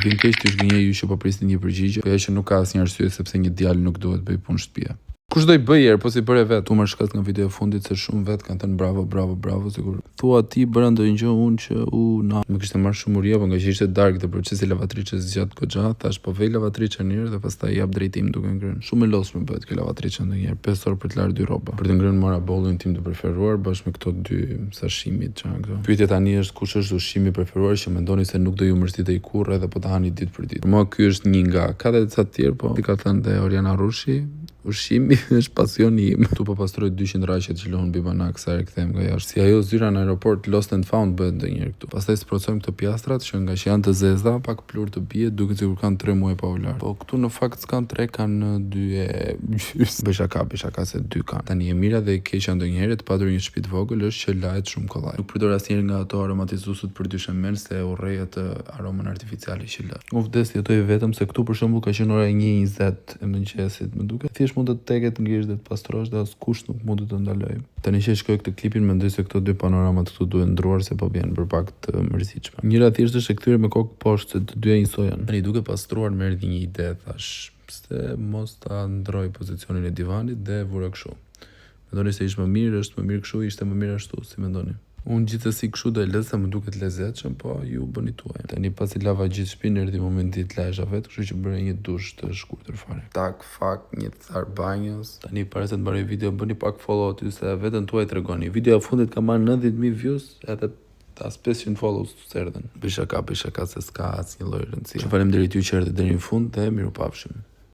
bën keq ti zgënjej ju që po prisni një përgjigje, po ajo që nuk ka asnjë arsye sepse një djalë nuk duhet bëj punë shtëpie. Kush do i bëj po si bëre vet? Tu më shkat nga video e fundit se shumë vet kanë thënë bravo, sigur. Thua ti bëra ndonjë gjë unë që na më kishte marrë shumë uri apo nga që ishte darkë te procesi lavatriçes gjatë goxha, thash po vej lavatriçën një herë dhe pastaj jap drejtim duke ngrënë. Shumë e lodhshme bëhet kjo lavatriçe ndonjëherë 5 orë për të larë 2 rroba. Për të ngrënë mora bollin tim të preferuar bashkë me këto 2 sashimit çan këto. Pyetja tani është kush është ushqimi preferuar që mendoni se nuk do ju mërzitej kurrë edhe po ta hani ditë për ditë. Për mua ky është një nga ka edhe ca të tjerë, po si ka thënë dhe Oriana Rushi, ushqimi është pasioni im. Tu po pastroj 200 raqe që lënë mbi banak sa herë kthehem nga jashtë. Si ajo zyra në aeroport Lost and Found bëhet ndonjëherë këtu. Pastaj sprocojmë këto pjastrat që nga që janë të zeza, pak plur të bie, duket sikur kanë 3 muaj pa u larë. Po këtu në fakt s'kan 3, kanë 2 beshaka se 2 kanë. Tani e mira dhe e keqja ndonjëherë të patur një shtëpi të vogël është që lahet shumë kollaj. Nuk përdor asnjëherë nga ato aromatizuesut për dyshemën se urrej atë aromën artificiale që lë. U vdes jetoj vetëm se këtu për shembull ka qenë ora 1:20 e mëngjesit, më duket. Thjesht mund të teket ngrihesh dhe të pastrosh dhe askush nuk mund të ndalojë. Tani që shkoj këtë klipin mendoj se këto 2 panoramat këtu duhen ndruar se po vjen për pak të mërzitshme. Njëra thjesht është e kthyer me kokë poshtë se të dyja njësojnë. Tani duke pastruar më erdhi një ide, thash, pse mos ta ndroj pozicionin e divanit dhe vura kështu. Mendoni se ishte më mirë, është më mirë kështu, ishte më mirë ashtu, si mendoni? Unë gjithsesi kështu do e lë se më duket lezetshëm, po ju bëni tuaj. Tani pasi lava gjithë shtëpinë erdhi momenti të lajsh vet, kështu që bëra një dush të shkurtër fare. Tak, fak, një thar banjos. Tani para se të mbaroj video bëni pak follow aty se veten tuaj tregoni. Videoja e fundit ka marrë 90.000 views, edhe as 500 follows të erdhën. Bëj shaka se s'ka asnjë lloj rëndësie. Faleminderit ju që erdhët deri në fund dhe mirupafshim.